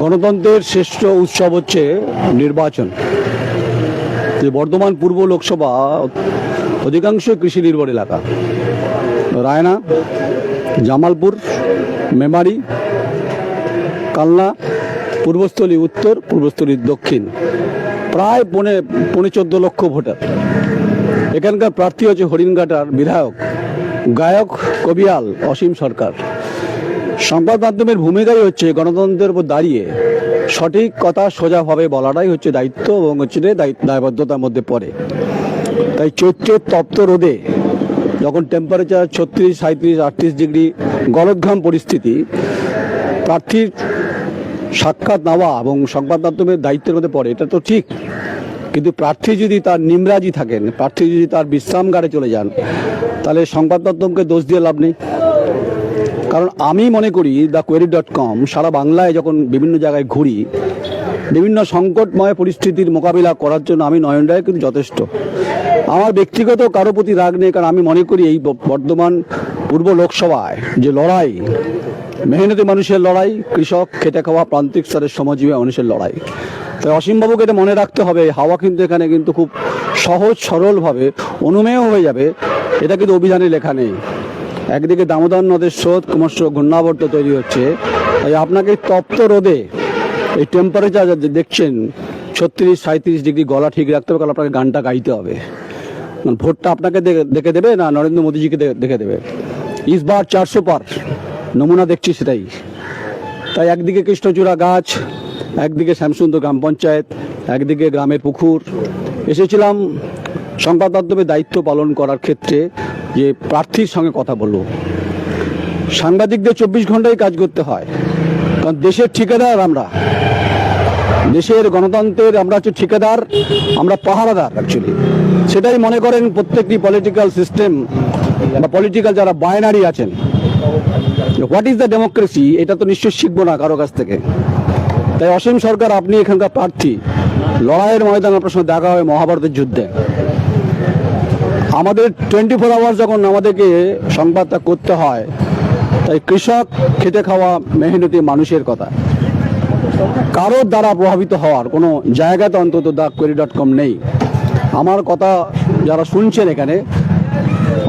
গণতন্ত্রের শ্রেষ্ঠ উৎসব হচ্ছে নির্বাচন। বর্ধমান পূর্ব লোকসভা অধিকাংশ কৃষি নির্ভর এলাকা। রায়না, জামালপুর, মেমারি, কালনা, পূর্বস্থলী উত্তর, পূর্বস্থলী দক্ষিণ, প্রায় পৌনে 14 লক্ষ ভোটার। এখানকার প্রার্থী হচ্ছে হরিণঘাটার বিধায়ক, গায়ক, কবিয়াল অসীম সরকার। সংবাদ মাধ্যমের ভূমিকাই হচ্ছে গণতন্ত্রের উপর দাঁড়িয়ে সঠিক কথা সোজাভাবে বলাটাই হচ্ছে দায়িত্ব এবং হচ্ছে দায়বদ্ধতার মধ্যে পড়ে। তাই চৈত্রের তপ্ত রোদে যখন টেম্পারেচার 36, 37, 38 ডিগ্রি গলদঘাম পরিস্থিতি, প্রার্থীর সাক্ষাৎ নেওয়া এবং সংবাদ মাধ্যমের দায়িত্বের মধ্যে পড়ে, এটা তো ঠিক। কিন্তু প্রার্থী যদি তার নিমরাজি থাকেন, প্রার্থী যদি তার বিশ্রামগারে চলে যান, তাহলে সংবাদ মাধ্যমকে দোষ দিয়ে লাভ নেই। কারণ আমি মনে করি thequery.com সারা বাংলায় যখন বিভিন্ন জায়গায় ঘুরি, বিভিন্ন সংকটময় পরিস্থিতির মোকাবিলা করার জন্য আমি নয়ন রায় কিন্তু যথেষ্ট। আমার ব্যক্তিগত কারো প্রতি রাগ নেই, কারণ আমি মনে করি এই বর্ধমান পূর্ব লোকসভায় যে লড়াই, মেহনতি মানুষের লড়াই, কৃষক, খেটে খাওয়া প্রান্তিক স্তরের শ্রমজীবী মানুষের লড়াই। তাই অসীমবাবুকে এটা মনে রাখতে হবে। হাওয়া কিন্তু এখানে কিন্তু খুব সহজ সরলভাবে অনুমেয় হয়ে যাবে, এটা কিন্তু অভিযানে লেখা নেই। একদিকে দামোদর নদের স্রোত ক্রমশ ঘূর্ণাবর্ত তৈরি হচ্ছে, তাই আপনাকে তপ্ত রোদে এই টেম্পারেচার দেখছেন 36, 37 ডিগ্রি, গলা ঠিক রাখতে হবে, কারণ আপনাকে গানটা গাইতে হবে। ভোটটা আপনাকে দেখে দেবে না নরেন্দ্র মোদীজিকে দেখে দেবে? ইস বার 400 পার নমুনা দেখছি সেটাই। তাই একদিকে কৃষ্ণচূড়া গাছ, একদিকে শ্যামসুন্দর গ্রাম পঞ্চায়েত, একদিকে গ্রামের পুকুর। এসেছিলাম সংবাদ মাধ্যমে দায়িত্ব পালন করার ক্ষেত্রে যে প্রার্থীর সঙ্গে কথা বলবো। সাংবাদিকদের 24 ঘন্টায় কাজ করতে হয়, কারণ দেশের ঠিকাদার আমরা, দেশের গণতন্ত্রের আমরা হচ্ছে ঠিকাদার, আমরা পাহারাদার অ্যাকচুয়ালি। সেটাই মনে করেন প্রত্যেকটি পলিটিক্যাল সিস্টেম বা পলিটিক্যাল যারা বাইনারি আছেন। হোয়াট ইজ দ্য ডেমোক্রেসি, এটা তো নিশ্চয়ই শিখবো না কারো কাছ থেকে। তাই অসীম সরকার, আপনি এখানকার প্রার্থী, লড়াইয়ের ময়দান আপনার সঙ্গে দেখা হয় মহাভারতের যুদ্ধে। আমাদের 24 আওয়ার্স যখন আমাদেরকে সংবাদটা করতে হয়, তাই কৃষক, খেটে খাওয়া মেহনতি মানুষের কথা, কারোর দ্বারা প্রভাবিত হওয়ার কোনো জায়গাতে অন্তত thequery.com নেই। আমার কথা যারা শুনছেন, এখানে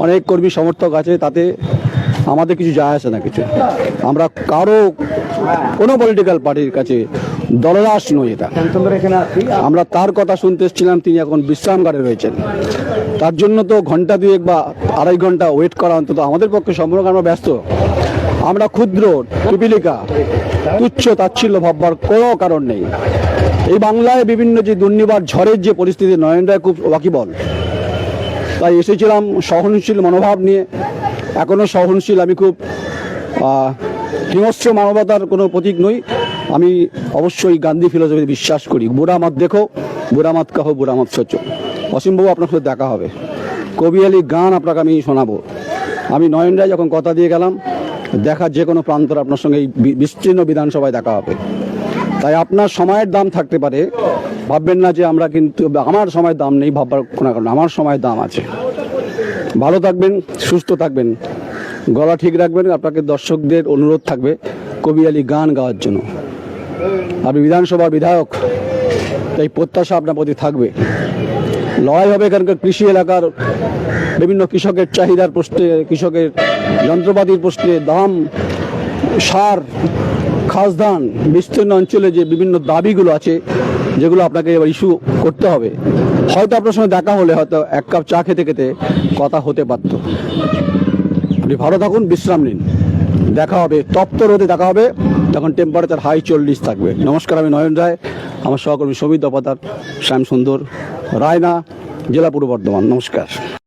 অনেক কর্মী সমর্থক আছে, তাতে আমাদের কিছু যায় আসে না কিছু। আমরা কারো কোনো পলিটিক্যাল পার্টির কাছে দলদাস নই। এটা আমরা তার কথা শুনতে এসেছিলাম, তিনি এখন বিশ্রামগারে রয়েছেন। তার জন্য তো ঘন্টা 2 বা 2.5 ঘন্টা ওয়েট করা অন্তত আমাদের পক্ষে সম্ভব। আমরা ব্যস্ত, আমরা ক্ষুদ্র, পিপিলিকা, তুচ্ছ তাচ্ছিল্য ভাববার কোনো কারণ নেই। এই বাংলায় বিভিন্ন যে দুর্নিবার ঝড়ের যে পরিস্থিতি, নয়ন রায় খুব ওয়াকিবল। তাই এসেছিলাম সহনশীল মনোভাব নিয়ে, এখনও সহনশীল। আমি খুব হিংস্র মানবতার কোনো প্রতীক নই। আমি অবশ্যই গান্ধী ফিলোসফিতে বিশ্বাস করি। বুড়া মত দেখো, বুড়া মত কাহো, বুড়া মত সোচো। অসীমবাবু, আপনার সাথে দেখা হবে, কবিয়ালি গান আপনাকে আমি শোনাবো। আমি নয়ন রায় যখন কথা দিয়ে গেলাম, দেখার যে কোনো প্রান্তর আপনার সঙ্গে এই বিস্তীর্ণ বিধানসভায় দেখা হবে। তাই আপনার সময়ের দাম থাকতে পারে, ভাববেন না যে আমরা কিন্তু আমার সময়ের দাম নেই, ভাববার কোনো কারণ। আমার সময়ের দাম আছে। ভালো থাকবেন, সুস্থ থাকবেন, গলা ঠিক রাখবেন। আপনাকে দর্শকদের অনুরোধ থাকবে কবিয়ালি গান গাওয়ার জন্য। আপনি বিধানসভার বিধায়ক, তাই প্রত্যাশা আপনার প্রতি থাকবে। লড়াই হবে এখানকার কৃষি এলাকার বিভিন্ন কৃষকের চাহিদার প্রশ্নে, কৃষকের যন্ত্রপাতির প্রশ্নে, দাম, সার, খাসধান, বিস্তীর্ণ অঞ্চলে যে বিভিন্ন দাবিগুলো আছে, যেগুলো আপনাকে এবার ইস্যু করতে হবে। হয়তো আপনার সঙ্গে দেখা হলে হয়তো 1 কাপ চা খেতে খেতে কথা হতে পারত। আপনি ভালো থাকুন, বিশ্রাম নিন, দেখা হবে। তপ্ত রোদে দেখা হবে, তখন টেম্পারেচার হাই 40 থাকবে। নমস্কার, আমি নয়ন রায়, আমার সহকর্মী সৌমিত দপাদার, শ্যাম সুন্দর, রায়না, জেলা পূর্ব বর্ধমান। নমস্কার।